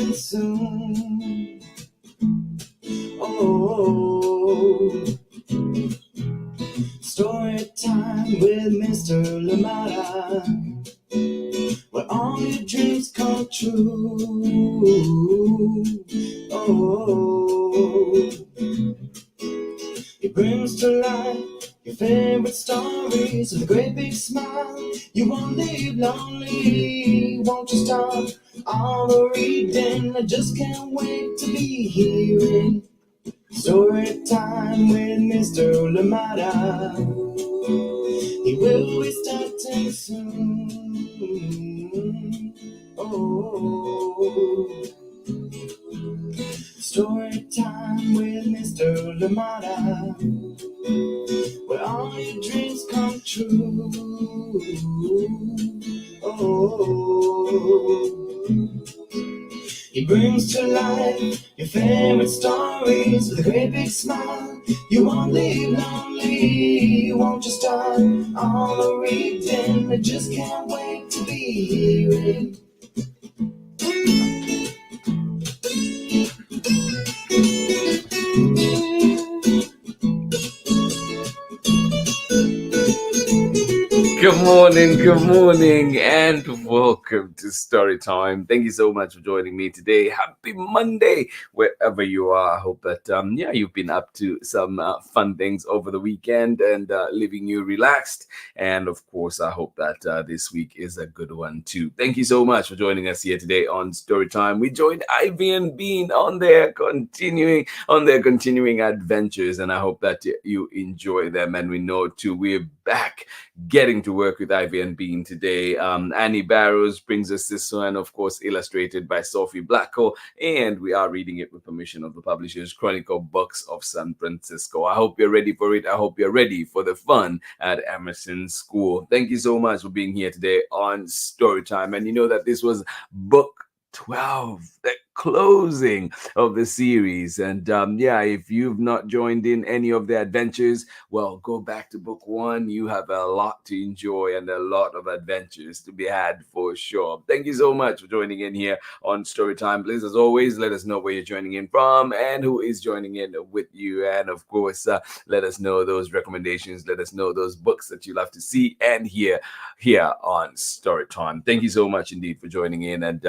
starting soon. Oh, story time with Mr. Limata, where all your dreams come true. Oh, he brings to life your favorite stories with a great big smile. You won't leave lonely, won't you stop all the reading? I just can't wait to be hearing story time with Mr. Limata. He will be starting soon. Oh, story time with Mr. Limata, where all your dreams come true. Oh, he brings to life your favorite stories with a great big smile. You won't leave lonely, won't you start all the reading? I just can't wait to be hearing. Good morning, and welcome to Storytime. Thank you so much for joining me today. Happy Monday, wherever you are. I hope that you've been up to some fun things over the weekend and leaving you relaxed. And of course, I hope that this week is a good one too. Thank you so much for joining us here today on Storytime. We joined Ivy and Bean on their continuing adventures, and I hope that you enjoy them. And we know too, we're back getting to work with Ivy and Bean today. Annie Barrows brings us this one, of course, illustrated by Sophie BLACKALL, and we are reading it with permission of the publishers, Chronicle Books of San Francisco. I hope you're ready for it. I hope you're ready for the fun at Emerson School. Thank you so much for being here today on Storytime. And you know that this was book 12, the closing of the series. And if you've not joined in any of the adventures, well, go back to book 1. You have a lot to enjoy and a lot of adventures to be had for sure. Thank you so much for joining in here on Storytime. Please, as always, let us know where you're joining in from and who is joining in with you. And of course, let us know those recommendations. Let us know those books that you love to see and hear here on Storytime. Thank you so much indeed for joining in. And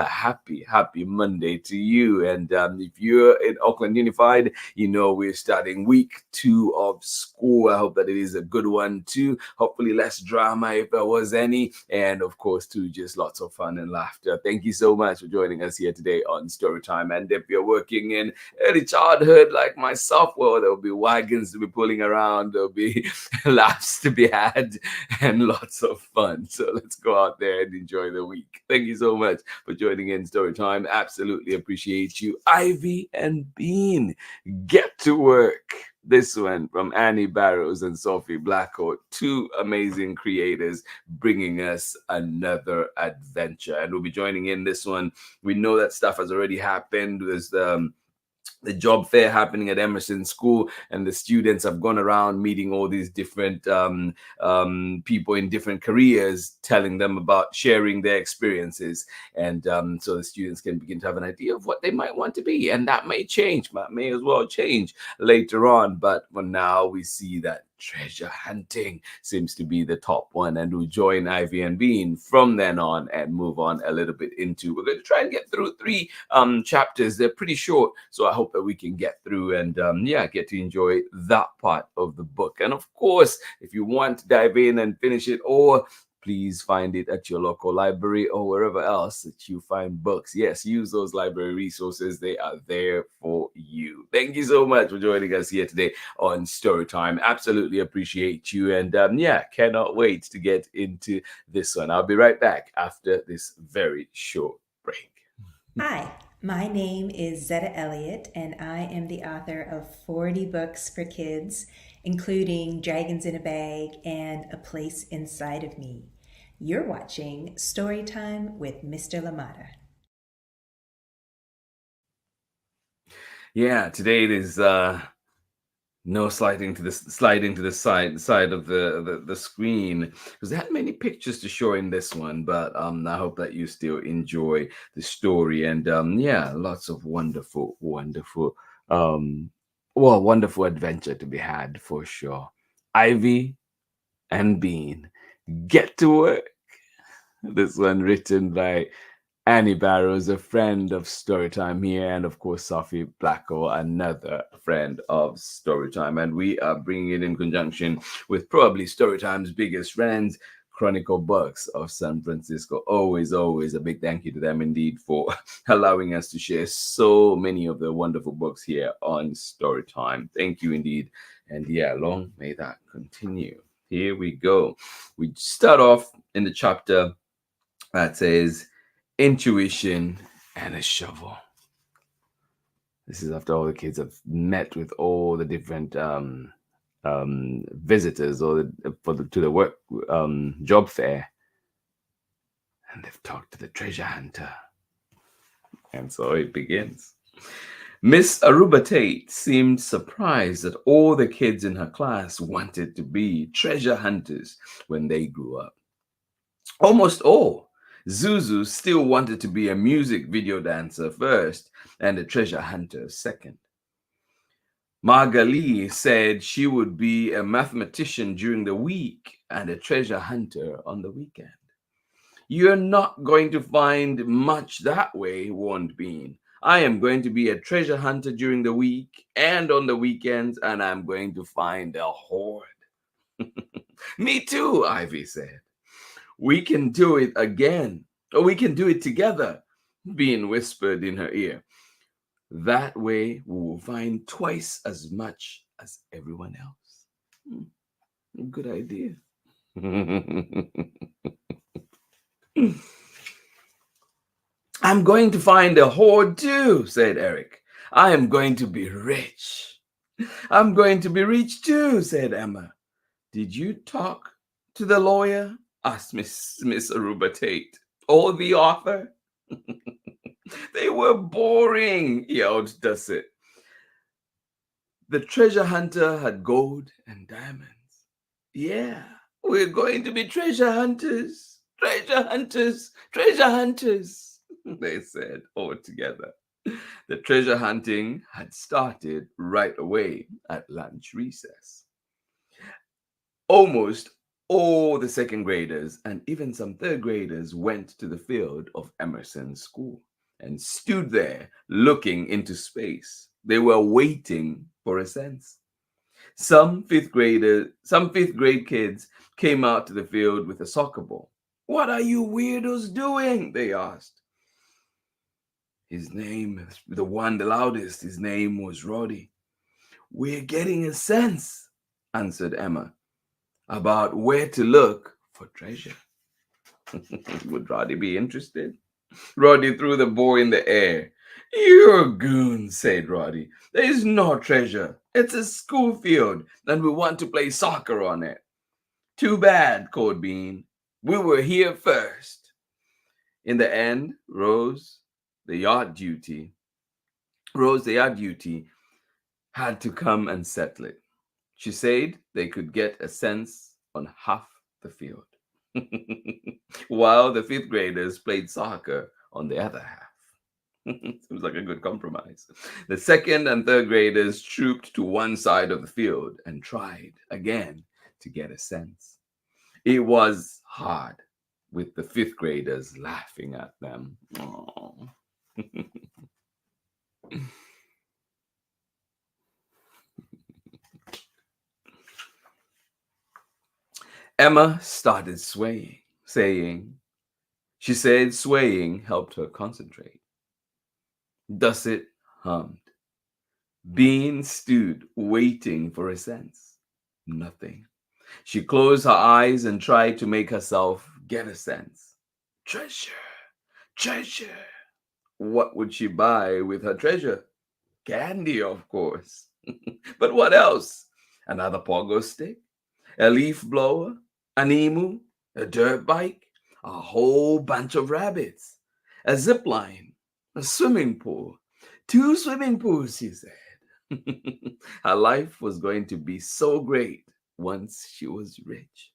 happy Monday to you. And if you're in Auckland Unified, you know we're starting week 2 of school. I hope that it is a good one too. Hopefully less drama if there was any, and of course too, just lots of fun and laughter. Thank you so much for joining us here today on Storytime. And if you're working in early childhood like myself, well, there'll be wagons to be pulling around, there'll be laughs to be had, and lots of fun. So let's go out there and enjoy the week. Thank you so much for joining in Storytime. Absolutely appreciate you. Ivy and Bean, get to work. This one from Annie Barrows and Sophie BLACKALL, 2 amazing creators bringing us another adventure. And we'll be joining in this one. We know that stuff has already happened. There's the job fair happening at Emerson School, and the students have gone around meeting all these different people in different careers, telling them about sharing their experiences. And so the students can begin to have an idea of what they might want to be. And that may change, may as well change later on. But for now, we see that treasure hunting seems to be the top one, and we'll join Ivy and Bean from then on and move on a little bit into, we're going to try and get through 3 chapters. They're pretty short, so I hope that we can get through and get to enjoy that part of the book. And of course, if you want to dive in and finish it, or please find it at your local library or wherever else that you find books. Yes, use those library resources. They are there for you. Thank you so much for joining us here today on Storytime. Absolutely appreciate you. And cannot wait to get into this one. I'll be right back after this very short break. Hi, my name is Zetta Elliott, and I am the author of 40 books for kids, including Dragons in a Bag and A Place Inside of Me. You're watching Storytime with Mr. Limata. Yeah, today it is No sliding to the side of the screen, because there had many pictures to show in this one. But I hope that you still enjoy the story, and yeah, lots of um wonderful adventure to be had for sure. Ivy and Bean get to work. This one written by Annie Barrows, a friend of Storytime here, and of course, Sophie Blackall, another friend of Storytime. And we are bringing it in conjunction with probably Storytime's biggest friends, Chronicle Books of San Francisco. Always, always a big thank you to them indeed for allowing us to share so many of the wonderful books here on Storytime. Thank you indeed. And yeah, long may that continue. Here we go. We start off in the chapter that says intuition and a shovel. This is after all the kids have met with all the different visitors to the work job fair, and they've talked to the treasure hunter. And so it begins. Miss Aruba Tate seemed surprised that all the kids in her class wanted to be treasure hunters when they grew up. Almost all. Zuzu still wanted to be a music video dancer first and a treasure hunter second. Margali said she would be a mathematician during the week and a treasure hunter on the weekend. You're not going to find much that way, warned Bean. I am going to be a treasure hunter during the week and on the weekends, and I'm going to find a hoard. Me too, Ivy said. We can do it again, or we can do it together, Bean whispered in her ear. That way we will find twice as much as everyone else. Good idea. I'm going to find a hoard too, said Eric. I am going to be rich. I'm going to be rich too, said Emma. Did you talk to the lawyer? Asked Miss Aruba Tate. Or the author? They were boring, yelled Dusset. The treasure hunter had gold and diamonds. Yeah, we're going to be treasure hunters. Treasure hunters, treasure hunters, they said all together. The treasure hunting had started right away at lunch recess. Almost all the second graders and even some third graders went to the field of Emerson's school and stood there looking into space. They were waiting for a sense. Some fifth grade kids came out to the field with a soccer ball. What are you weirdos doing? They asked. His name, the one the loudest, his name was Roddy. We're getting a sense, answered Emma, about where to look for treasure. Would Roddy be interested? Roddy threw the ball in the air. You're a goon, said Roddy. There's no treasure. It's a school field, and we want to play soccer on it. Too bad, called Bean. We were here first. In the end, Rose, the yard duty, had to come and settle it. She said they could get a sense on half the field, while the fifth graders played soccer on the other half. Seems like a good compromise. The second and third graders trooped to one side of the field and tried again to get a sense. It was hard, with the fifth graders laughing at them. Emma started swaying, she said swaying helped her concentrate. Dusset hummed. Bean stood waiting for a sense. Nothing. She closed her eyes and tried to make herself get a sense. Treasure, treasure. What would she buy with her treasure? Candy, of course. But what else? Another pogo stick? A leaf blower? An emu? A dirt bike? A whole bunch of rabbits? A zip line? A swimming pool? 2 swimming pools, she said. Her life was going to be so great once she was rich.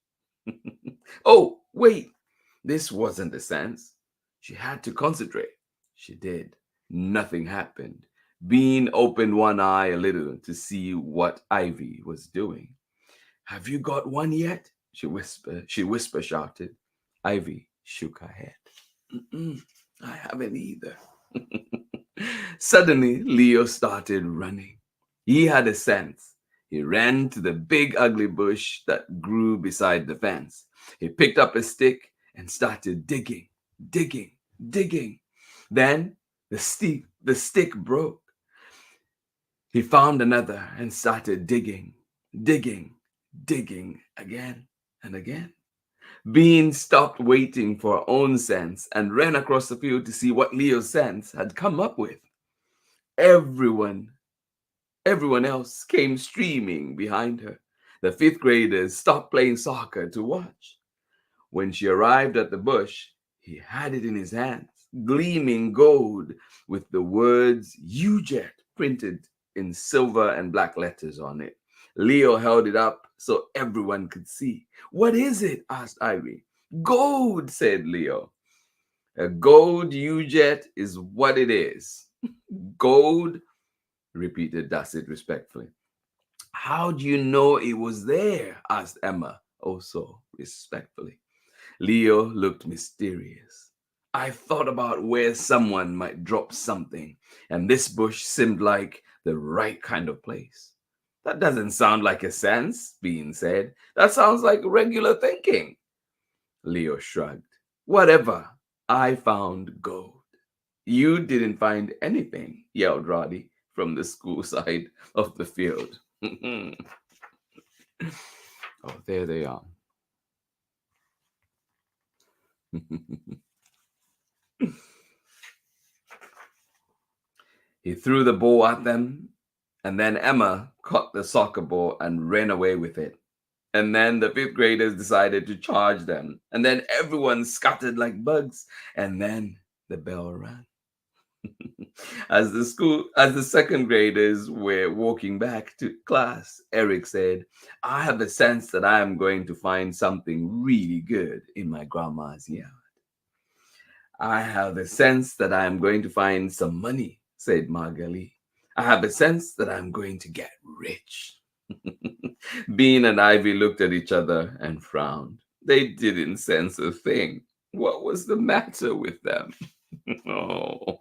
Oh, wait, this wasn't the sense. She had to concentrate. She did. Nothing happened. Bean opened one eye a little to see what Ivy was doing. Have you got one yet? She whisper shouted. Ivy shook her head. "Mm-mm, I haven't either." Suddenly, Leo started running. He had a sense. He ran to the big ugly bush that grew beside the fence. He picked up a stick and started digging, digging, digging. Then the stick broke. He found another and started digging, digging, digging again and again. Bean stopped waiting for her own sense and ran across the field to see what Leo's sense had come up with. Everyone, everyone else came streaming behind her. The fifth graders stopped playing soccer to watch. When she arrived at the bush, he had it in his hands, gleaming gold, with the words UJET printed in silver and black letters on it. Leo held it up so everyone could see. What is it? Asked Ivy. Gold, said Leo. A gold UJET is what it is. Gold, repeated Dassit respectfully. How do you know it was there? Asked Emma, also respectfully. Leo looked mysterious. I thought about where someone might drop something, and this bush seemed like the right kind of place. That doesn't sound like a sense, Bean said. That sounds like regular thinking. Leo shrugged. Whatever. I found gold. You didn't find anything, yelled Roddy from the school side of the field. Oh, there they are. He threw the ball at them, and then Emma caught the soccer ball and ran away with it. And then the fifth graders decided to charge them. And then everyone scattered like bugs. And then the bell rang. As the second graders were walking back to class, Eric said, I have a sense that I am going to find something really good in my grandma's yard. I have a sense that I am going to find some money, said Margali. I have a sense that I'm going to get rich. Bean and Ivy looked at each other and frowned. They didn't sense a thing. What was the matter with them? Oh.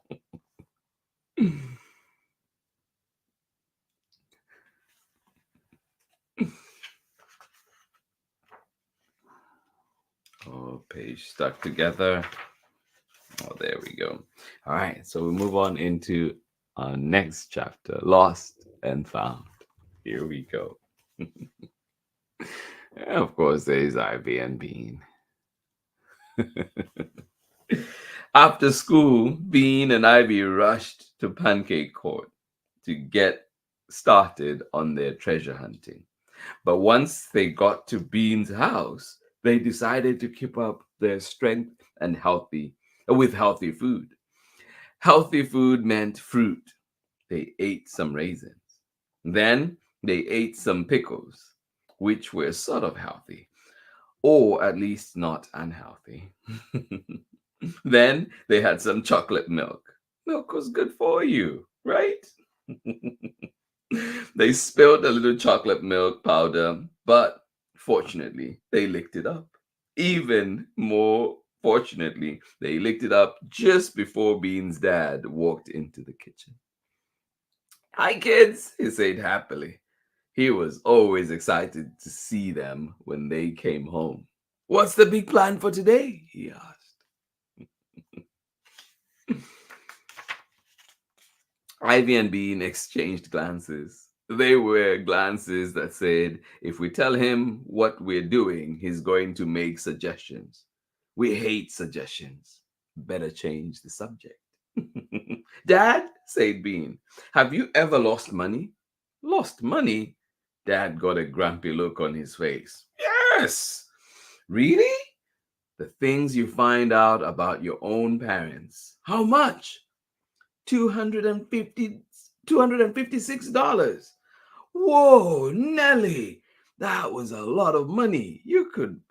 Oh, page stuck together. Oh, there we go. All right, so we move on into our next chapter, Lost and Found. Here we go. Of course, there's Ivy and Bean. After school, Bean and Ivy rushed to Pancake Court to get started on their treasure hunting. But once they got to Bean's house, they decided to keep up their strength and healthy food. Healthy food meant fruit. They ate some raisins. Then they ate some pickles, which were sort of healthy, or at least not unhealthy. Then they had some chocolate milk. Milk was good for you, right? They spilled a little chocolate milk powder, but fortunately, they licked it up. Even more fortunately, they licked it up just before Bean's dad walked into the kitchen. Hi, kids, he said happily. He was always excited to see them when they came home. What's the big plan for today? He asked. Ivy and Bean exchanged glances. They were glances that said, if we tell him what we're doing, he's going to make suggestions. We hate suggestions. Better change the subject. Dad, said Bean, have you ever lost money? Lost money? Dad got a grumpy look on his face. Yes! Really? The things you find out about your own parents. How much? 250 $256. Whoa, Nelly, that was a lot of money. You could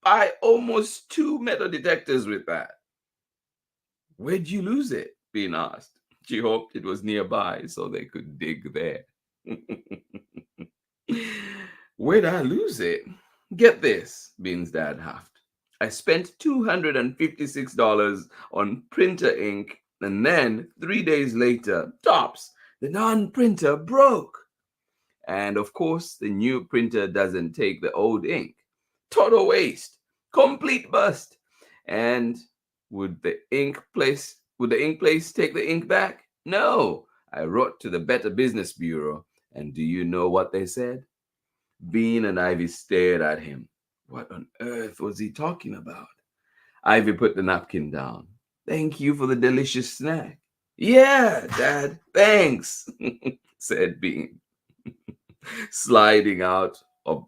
buy almost two metal detectors with that. Where'd you lose it? Bean asked. She hoped it was nearby so they could dig there. Where'd I lose it? Get this, Bean's dad huffed. I spent $256 on printer ink, and then 3 days later, tops, the darn printer broke. And of course, the new printer doesn't take the old ink. Total waste, complete bust. And would the ink place take the ink back? No. I wrote to the Better Business Bureau, and do you know what they said? Bean and Ivy stared at him. What on earth was he talking about? Ivy put the napkin down. Thank you for the delicious snack. Yeah, Dad, thanks, said Bean, sliding out of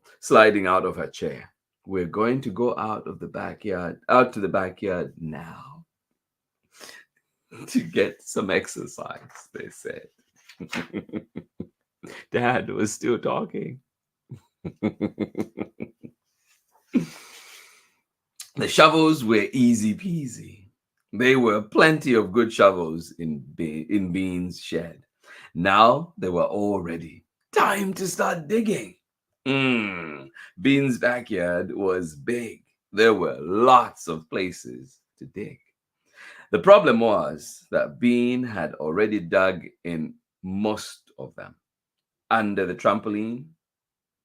her chair. We're going to go out to the backyard now to get some exercise, they said. Dad was still talking. The shovels were easy peasy. There were plenty of good shovels in Bean's shed. Now they were all ready. Time to start digging. Bean's backyard was big. There were lots of places to dig. The problem was that Bean had already dug in most of them. Under the trampoline,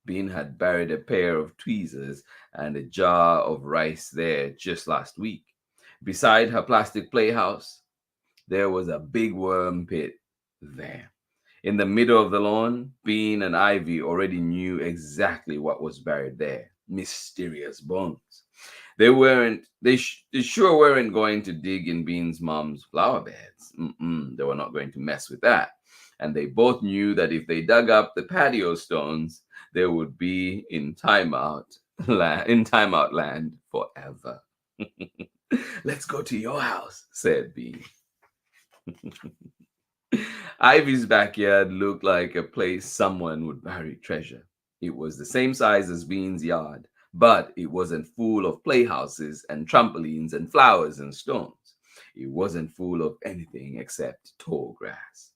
Bean had buried a pair of tweezers and a jar of rice there just last week. Beside her plastic playhouse, there was a big worm pit there. In the middle of the lawn, Bean and Ivy already knew exactly what was buried there. Mysterious bones. They sure weren't going to dig in Bean's mom's flower beds. They were not going to mess with that. And they both knew that if they dug up the patio stones, they would be in timeout land forever. Let's go to your house, said Bean. Ivy's backyard looked like a place someone would bury treasure. It was the same size as Bean's yard, but it wasn't full of playhouses and trampolines and flowers and stones. It wasn't full of anything except tall grass.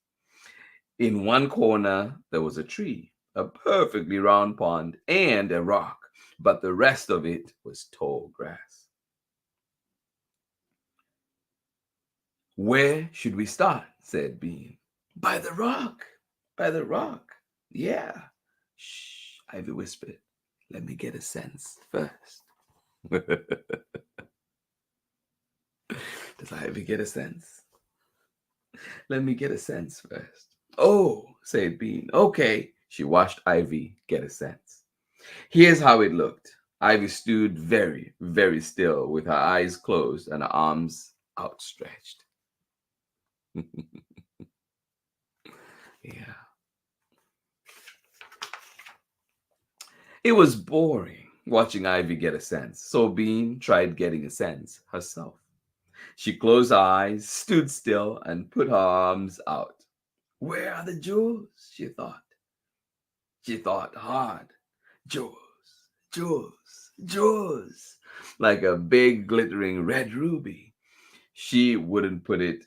In one corner, there was a tree, a perfectly round pond, and a rock, but the rest of it was tall grass. Where should we start? Said Bean. By the rock. By the rock. Yeah. Shh, Ivy whispered. Let me get a sense first. Does Ivy get a sense? Let me get a sense first. Oh, said Bean. Okay. She watched Ivy get a sense. Here's how it looked. Ivy stood very, very still with her eyes closed and her arms outstretched. Yeah. It was boring watching Ivy get a sense, so Bean tried getting a sense herself. She closed her eyes, stood still, and put her arms out. Where are the jewels? She thought. She thought hard. Jewels, jewels, jewels. Like a big glittering red ruby. She wouldn't put it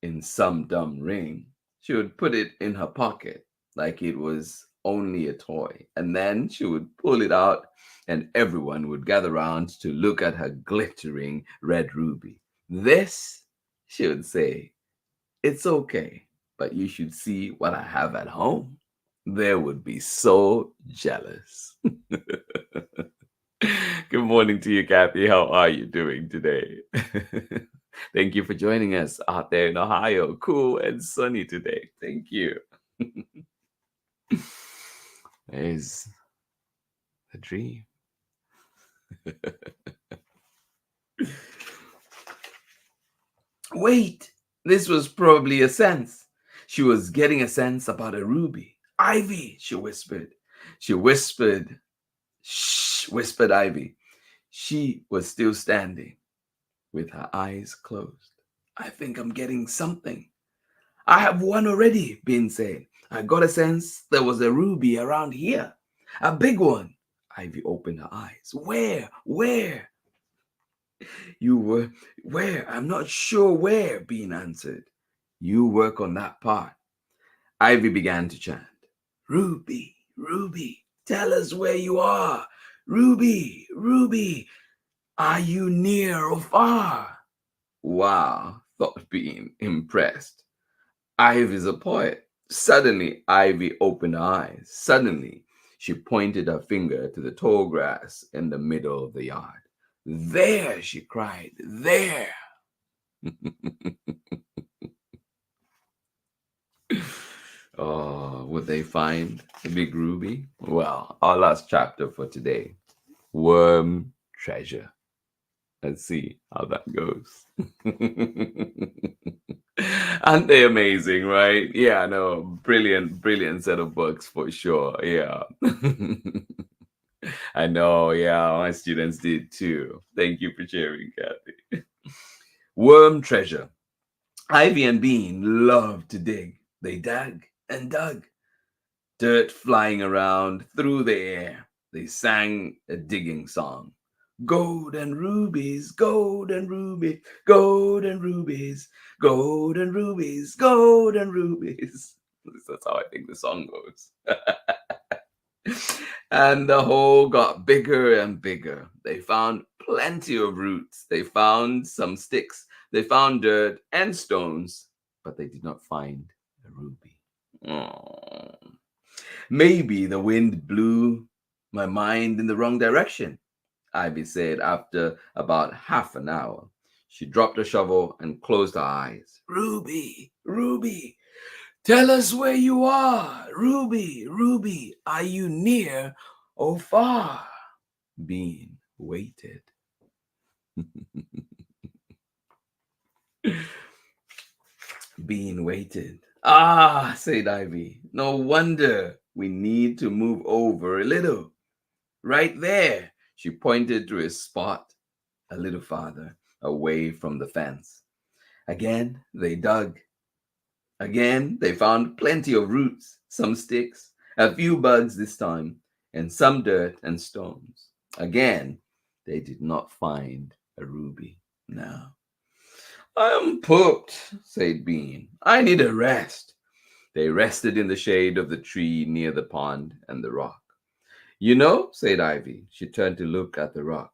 in some dumb ring. She would put it in her pocket like it was only a toy. And then she would pull it out and everyone would gather round to look at her glittering red ruby. This, she would say, it's okay, but you should see what I have at home. They would be so jealous. Good morning to you, Kathy. How are you doing today? Thank you for joining us out there in Ohio. Cool and sunny today. Thank you. There's a dream. Wait, this was probably a sense. She was getting a sense about a ruby. Ivy, she whispered. She whispered. Shh, whispered Ivy. She was still standing with her eyes closed. I think I'm getting something. I have one already, Bean said. I got a sense there was a ruby around here. A big one. Ivy opened her eyes. Where? Where? You were, where? I'm not sure where, Bean answered. You work on that part. Ivy began to chant. Ruby, Ruby, tell us where you are. Ruby, Ruby, are you near or far? Wow, thought Bean, impressed. Ivy's a poet. Suddenly, Ivy opened her eyes. Suddenly, she pointed her finger to the tall grass in the middle of the yard. There, she cried, there. Oh, would they find the big ruby? Well, our last chapter for today, Worm Treasure. Let's see how that goes. Aren't they amazing, right? Yeah, no, brilliant, brilliant set of books for sure. Yeah. I know, yeah, my students did too. Thank you for sharing, Kathy. Worm Treasure. Ivy and Bean loved to dig. They dug and dug, dirt flying around through the air. They sang a digging song. Gold and rubies, gold and rubies, gold and rubies, gold and rubies, gold and rubies. That's how I think the song goes. And the hole got bigger and bigger. They found plenty of roots. They found some sticks. They found dirt and stones, but they did not find a ruby. Oh. Maybe the wind blew my mind in the wrong direction, Ivy said after about half an hour. She dropped her shovel and closed her eyes. Ruby, Ruby, tell us where you are. Ruby, Ruby, are you near or far? Bean waited. Bean waited. Ah, said Ivy. No wonder we need to move over a little. Right there. She pointed to a spot a little farther away from the fence. Again, they dug. Again, they found plenty of roots, some sticks, a few bugs this time, and some dirt and stones. Again, they did not find a ruby. No. I'm pooped, said Bean. I need a rest. They rested in the shade of the tree near the pond and the rock. You know, said Ivy. She turned to look at the rock.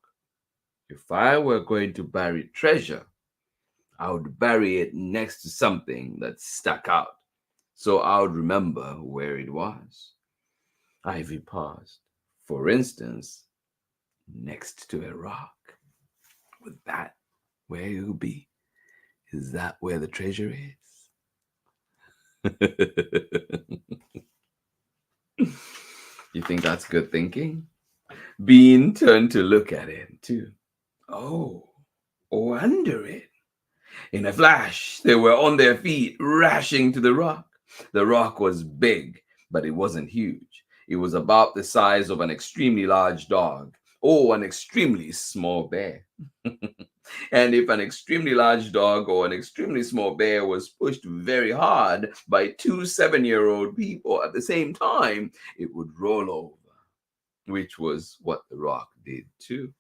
If I were going to bury treasure, I would bury it next to something that stuck out, so I would remember where it was. Ivy paused. For instance, next to a rock. Would that where it would be? Is that where the treasure is? You think that's good thinking? Bean turned to look at it too. Oh, under it. In a flash, they were on their feet, rushing to the rock. The rock was big, but it wasn't huge. It was about the size of an extremely large dog or an extremely small bear. And if an extremely large dog or an extremely small bear was pushed very hard by two 7-year-old people at the same time, it would roll over, which was what the rock did too.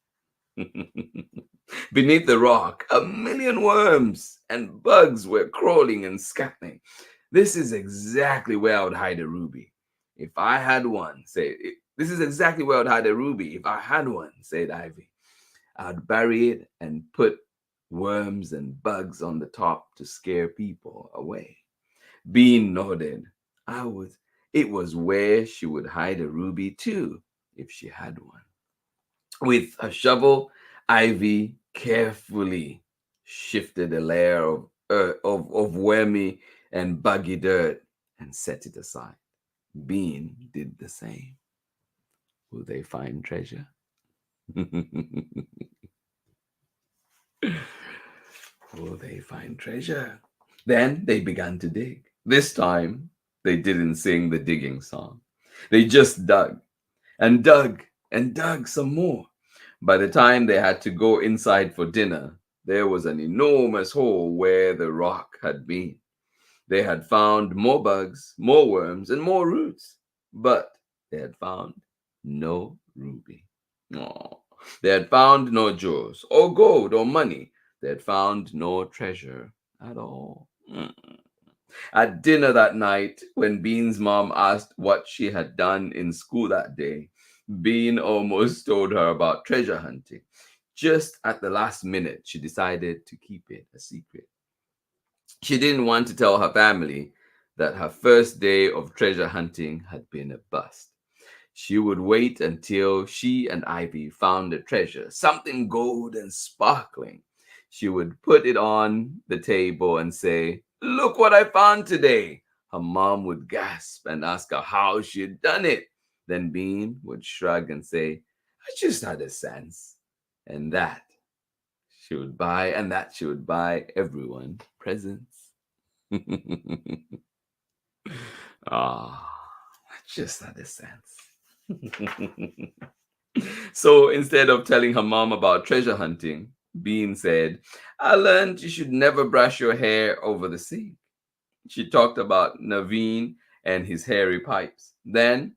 Beneath the rock, a million worms and bugs were crawling and scattering. This is exactly where I would hide a ruby. If I had one, this is exactly where I would hide a ruby. If I had one, said Ivy. I'd bury it and put worms and bugs on the top to scare people away. Bean nodded. It was where she would hide a ruby too, if she had one. With a shovel, Ivy carefully shifted a layer of wormy and buggy dirt and set it aside. Bean did the same. Will they find treasure? Will they find treasure? Then they began to dig. This time, they didn't sing the digging song. They just dug and dug and dug some more. By the time they had to go inside for dinner, there was an enormous hole where the rock had been. They had found more bugs, more worms, and more roots, but they had found no ruby. Aw. They had found no jewels, or gold, or money. They had found no treasure at all. At dinner that night, when Bean's mom asked what she had done in school that day, Bean almost told her about treasure hunting. Just at the last minute, she decided to keep it a secret. She didn't want to tell her family that her first day of treasure hunting had been a bust. She would wait until she and Ivy found the treasure, something gold and sparkling. She would put it on the table and say, "Look what I found today." Her mom would gasp and ask her how she had done it. Then Bean would shrug and say, "I just had a sense." And that she would buy everyone presents. Just had a sense. So instead of telling her mom about treasure hunting, Bean said, "I learned you should never brush your hair over the sink." She talked about Naveen and his hairy pipes. Then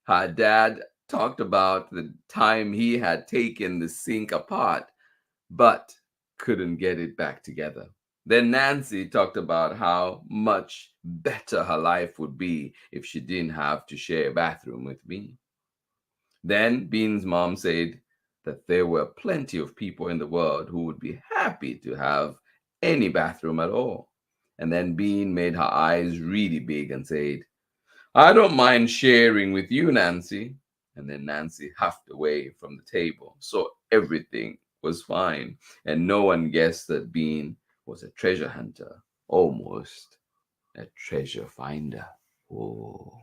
her dad talked about the time he had taken the sink apart but couldn't get it back together. Then Nancy talked about how much better her life would be if she didn't have to share a bathroom with Bean. Then Bean's mom said that there were plenty of people in the world who would be happy to have any bathroom at all. And then Bean made her eyes really big and said, "I don't mind sharing with you, Nancy." And then Nancy huffed away from the table. So everything was fine. And no one guessed that Bean was a treasure hunter, almost a treasure finder. Oh.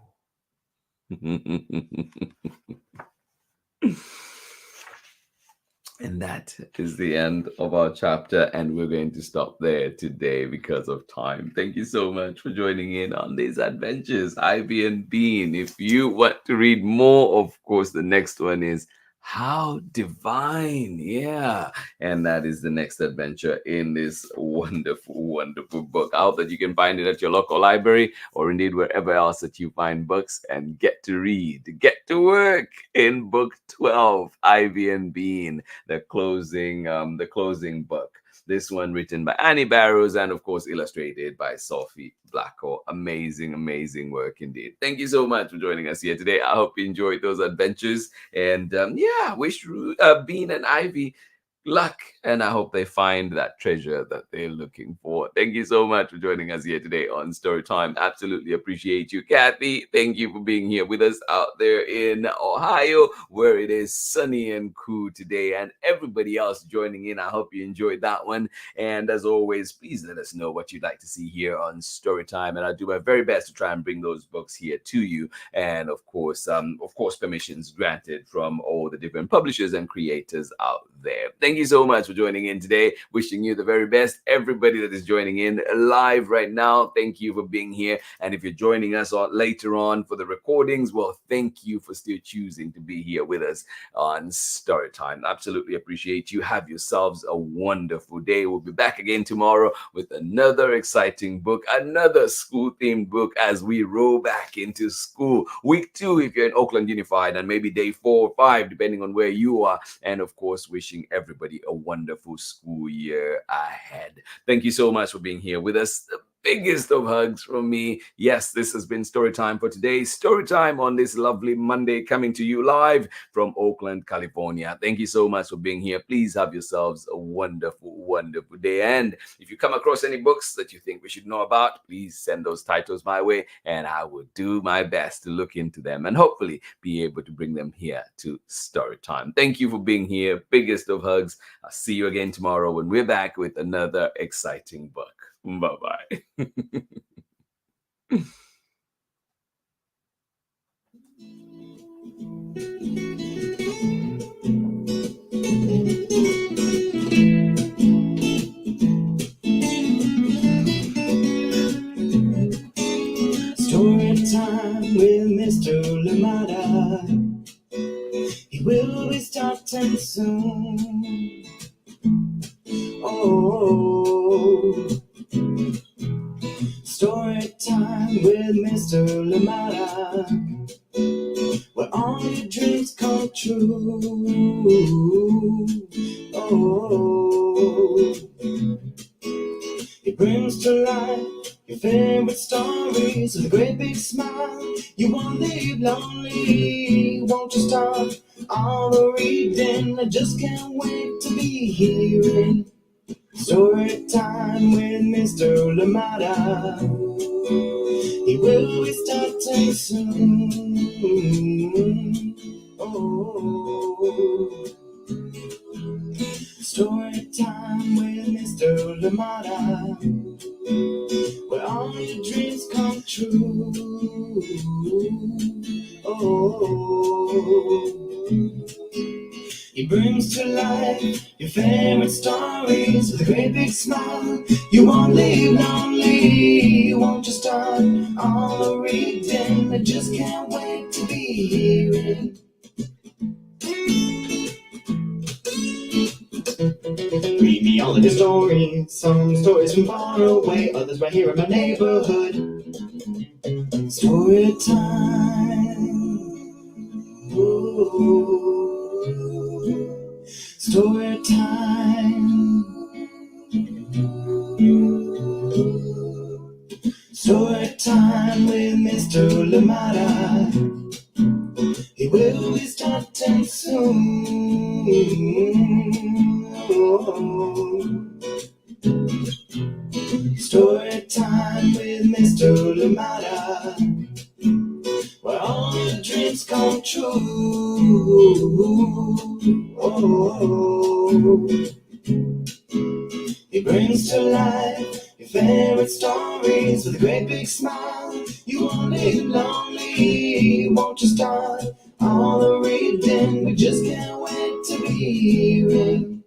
And that is the end of our chapter, and we're going to stop there today because of time. Thank you so much for joining in on these adventures, Ivy and Bean. If you want to read more, of course, the next one is How Divine. Yeah. And that is the next adventure in this wonderful, wonderful book. I hope that you can find it at your local library or indeed wherever else that you find books, and get to read, get to work in book 12, Ivy and Bean, the closing book. This one written by Annie Barrows and of course illustrated by Sophie Blackall. Amazing, amazing work indeed. Thank you so much for joining us here today. I hope you enjoyed those adventures, and wish Bean and Ivy luck, and I hope they find that treasure that they're looking for. Thank you so much for joining us here today on Storytime. Absolutely appreciate you. Kathy, thank you for being here with us out there in Ohio, where it is sunny and cool today, and everybody else joining in. I hope you enjoyed that one. And as always, please let us know what you'd like to see here on Storytime, and I'll do my very best to try and bring those books here to you. And of course, permissions granted from all the different publishers and creators out there. Thank you so much for joining in today. Wishing you the very best. Everybody that is joining in live right now, thank you for being here. And if you're joining us later on for the recordings, well, thank you for still choosing to be here with us on Storytime. Absolutely appreciate you. Have yourselves a wonderful day. We'll be back again tomorrow with another exciting book, another school-themed book as we roll back into school. Week 2 if you're in Oakland Unified, and maybe day 4 or 5 depending on where you are. And of course, wishing everybody a wonderful school year ahead. Thank you so much for being here with us. The biggest of hugs from me. Yes, this has been Storytime for today. Storytime on this lovely Monday, coming to you live from Oakland, California. Thank you so much for being here. Please have yourselves a wonderful, wonderful day. And if you come across any books that you think we should know about, please send those titles my way, and I will do my best to look into them and hopefully be able to bring them here to Storytime. Thank you for being here. Biggest of hugs. I'll see you again tomorrow when we're back with another exciting book. Bye-bye. Story time with Mr. Limata. He will be starting soon. Oh, story He brings to life your favorite stories with a great big smile. You won't live lonely, won't you start all the reading? I just can't wait to be hearing story time with Mr. Limata. He will be starting soon. Oh, story time with Mr. Limata, where all your dreams come true. Oh, he brings to life your favorite stories with a great big smile. You won't live lonely, won't you start all the reading? I just can't wait to be hearing. Read me all of your stories, some stories from far away, others right here in my neighborhood. Story time. Ooh. Story time. Story time with Mr. Limata. He will be starting soon. Oh. Story time with Mr. Limata, where all your dreams come true. Oh. He brings to life your favorite stories with a great big smile. You won't live lonely, won't you start all the reading? We just can't wait to be hearing.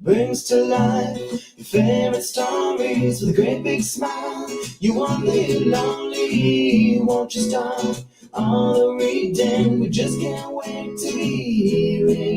Brings to life your favorite stories with a great big smile. You won't live lonely, won't you start all the reading? We just can't wait to be hearing.